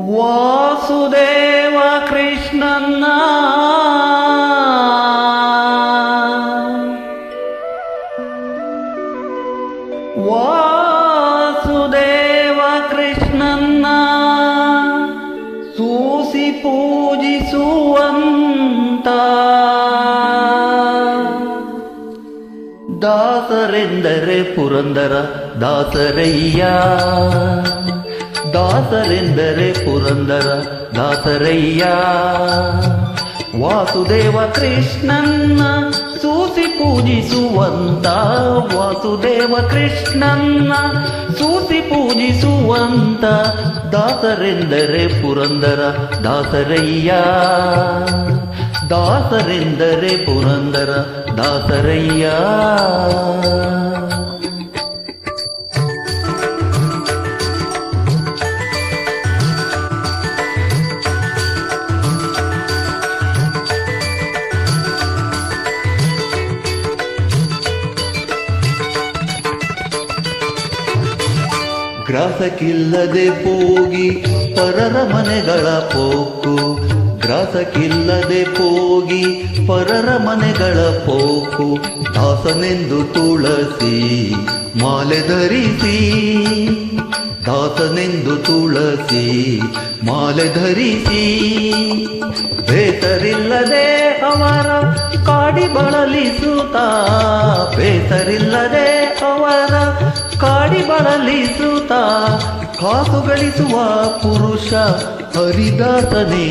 ವಾಸುದೇವ ಕೃಷ್ಣನ್ನ ವಾಸುದೇವ ಕೃಷ್ಣನ್ನ ಸೂಸಿ ಪೂಜಿಸುವಂತ ದಾಸರೆಂದರೆ ಪುರಂದರ ದಾಸರಯ್ಯ, ದಾಸರೆಂದರೆ ಪುರಂದರ ದಾಸರಯ್ಯ. ವಾಸುದೇವ ಕೃಷ್ಣನ್ನ ಸೂಸಿ ಪೂಜಿಸುವಂತ, ವಾಸುದೇವ ಕೃಷ್ಣನ್ನ ಸೂಸಿ ಪೂಜಿಸುವಂತ ದಾಸರೆಂದರೆ ಪುರಂದರ ದಾಸರಯ್ಯ, ದಾಸರೆಂದರೆ ಪುರಂದರ ದಾಸರಯ್ಯ. ಗ್ರಾಸಕ್ಕಿಲ್ಲದೆ ಹೋಗಿ ಪರರ ಮನೆಗಳ ಪೋಕು, ಗ್ರಾಸಕ್ಕಿಲ್ಲದೆ ಹೋಗಿ ಪರರ ಮನೆಗಳ ಪೋಕು. ದಾಸನೆಂದು ತುಳಸಿ ಮಾಲೆ ಧರಿಸಿ, ದಾಸನೆಂದು ತುಳಸಿ ಮಾಲೆ ಧರಿಸಿ. ಬೇಸರಿಲ್ಲದೆ ಅವರ ಕಾಡಿ ಬಳಲಿಸುತ್ತ, ಬೇಸರಿಲ್ಲದೆ ಅವರ ಕಾಡಿ ಬಳಲಿಸುತ್ತ ಕಾಸು ಗಳಿಸುವ ಪುರುಷ ಹರಿದಾಸನೇ.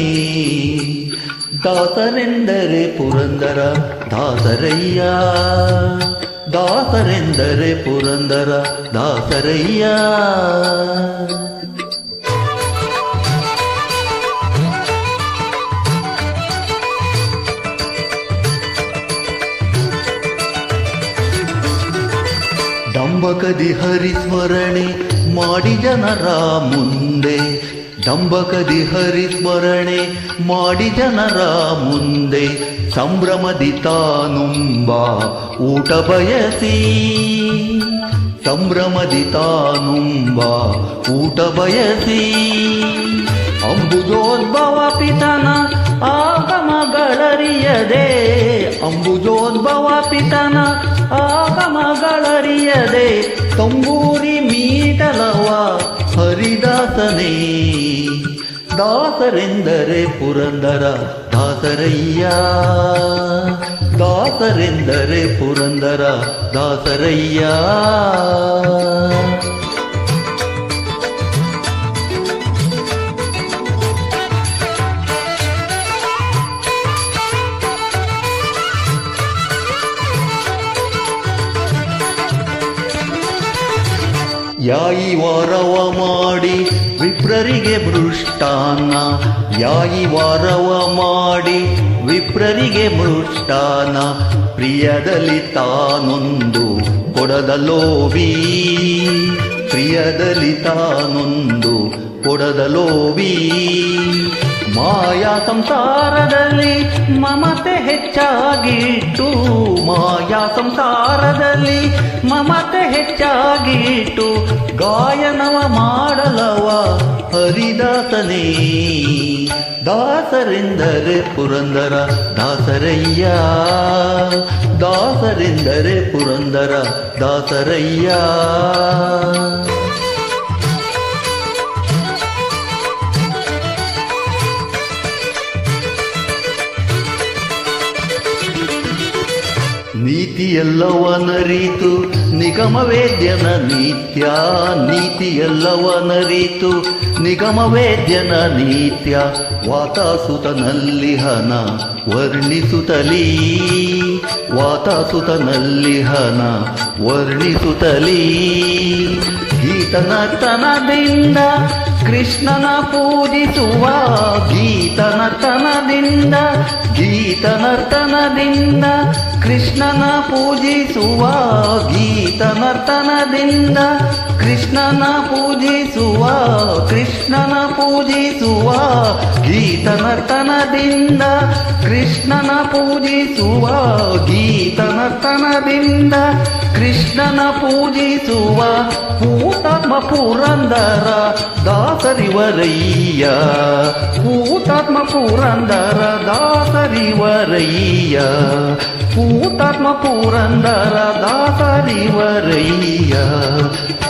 ದಾಸರೆಂದರೆ ಪುರಂದರ ದಾಸರಯ್ಯ, ದಾಸರೆಂದರೆ ಪುರಂದರ ದಾಸರಯ್ಯ. ಡಂಬಕದಿ ಹರಿಸ್ಮರಣೆ ಮಾಡಿ ಜನರ ಮುಂದೆ, ಡಂಬಕದಿ ಹರಿಸ್ಮರಣೆ ಮಾಡಿ ಜನರ ಮುಂದೆ. ಸಂಭ್ರಮದಿ ತಾನುಂಬ ಊಟ ಬಯಸಿ, ಸಂಭ್ರಮದಿ ತಾನುಂಬ ಊಟ ಬಯಸಿ. ಅಂಬುಜೋದ್ಭವ ಪಿತನ ಆಗಮಗಳರಿಯದೆ, ಅಂಬುಜೋದ್ಭವ ಪಿತನ ಆಗಮಗಳರಿಯದೆ. ತಂಬೂರಿ ಮೀಟಲವ ಹರಿದಾಸನೇ. ದಾಸರೆಂದರೆ ಪುರಂದರ ದಾಸರಯ್ಯ, ದಾಸರೆಂದರೆ ಪುರಂದರ ದಾಸರಯ್ಯ. ಯಾಯಿ ವಾರವ ಮಾಡಿ ವಿಪ್ರರಿಗೆ ಮೃಷ್ಟಾನ್ನ, ಯಾಯಿ ವಾರವ ಮಾಡಿ ವಿಪ್ರರಿಗೆ ಮೃಷ್ಟಾನ. ಪ್ರಿಯದಲ್ಲಿ ತಾನೊಂದು ಕೊಡದ ಲೋಭಿ, ಪ್ರಿಯದಲ್ಲಿ ತಾನೊಂದು ಕೊಡದ ಲೋಭಿ. ಮಾಯಾ ಸಂಸಾರದಲ್ಲಿ ಮಮತೆ ಹೆಚ್ಚಾಗಿಟ್ಟು, ಮಾಯಾ ಸಂಸಾರದಲ್ಲಿ ಮಮತೆ ಹೆಚ್ಚಾಗಿಟ್ಟು. ಗಾಯನವ ಮಾಡಲವ ಹರಿದಾಸನೇ. ದಾಸರೆಂದರೆ ಪುರಂದರ ದಾಸರಯ್ಯ, ದಾಸರೆಂದರೆ ಪುರಂದರ ದಾಸರಯ್ಯ. ನೀತಿಯೆಲ್ಲವನರಿತು ನಿಗಮವೇದ್ಯನ ನಿತ್ಯ, ನೀತಿಯೆಲ್ಲವನರಿತು ನಿಗಮವೇದ್ಯನ ನಿತ್ಯ. ವಾತಾಸುತನಲ್ಲಿಹನ ವರ್ಣಿಸುತ್ತಲೀ, ವಾತಾಸುತನಲ್ಲಿಹನ ವರ್ಣಿಸುತ್ತಲೀ. ಗೀತನರ್ತನದಿಂದ ಕೃಷ್ಣನ ಪೂಜಿಸುವ, ಗೀತನರ್ತನದಿಂದ, ಗೀತನರ್ತನದಿಂದ ಕೃಷ್ಣನ ಪೂಜಿಸುವ, ಗೀತನರ್ತನದಿಂದ ಕೃಷ್ಣನ ಪೂಜಿಸುವ, ಕೃಷ್ಣನ ಪೂಜಿಸುವ. ಗೀತನರ್ತನದಿಂದ ಕೃಷ್ಣನ ಪೂಜಿಸುವ, ಗೀತನರ್ತನದಿಂದ ಕೃಷ್ಣನ ಪೂಜಿಸುವ. ಪೂತಮ ಪುರಂದರ ದಾಸ ದಾಸರಿವರಯ್ಯ ಹುತಾತ್ಮ ಪುರಂದರ ದಾಸರಿವರಯ್ಯ ಹುತಾತ್ಮ ಪುರಂದರ ದಾಸರಿವರಯ್ಯ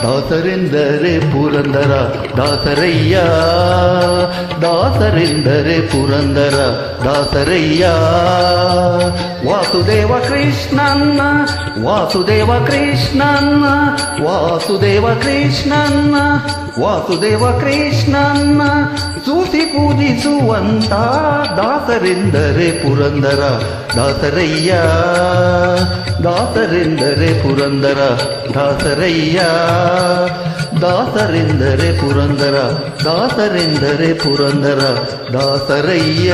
ದಾಸರೆಂದರೆ ಪುರಂದರ ದಾಸರಯ್ಯ ದಾಸರೆಂದರೆ ಪುರಂದರ ದಾಸರಯ್ಯ ವಾಸುದೇವ ಕೃಷ್ಣನ್ನ ವಾಸುದೇವ ಕೃಷ್ಣನ್ನ ವಾಸುದೇವ ಕೃಷ್ಣನ್ನ ವಾಸುದೇವ ಕೃಷ್ಣನ್ನ ಸೂಸಿ ಪೂಜಿಸುವಂತ ದಾಸರೆಂದರೆ ಪುರಂದರ ದಾಸರಯ್ಯ ದಾಸರೆಂದರೆ ಪುರಂದರ ದಾಸರಯ್ಯ ದಾಸರೆಂದರೆ ಪುರಂದರ ದಾಸರೆಂದರೆ ಪುರಂದರ ದಾಸರಯ್ಯ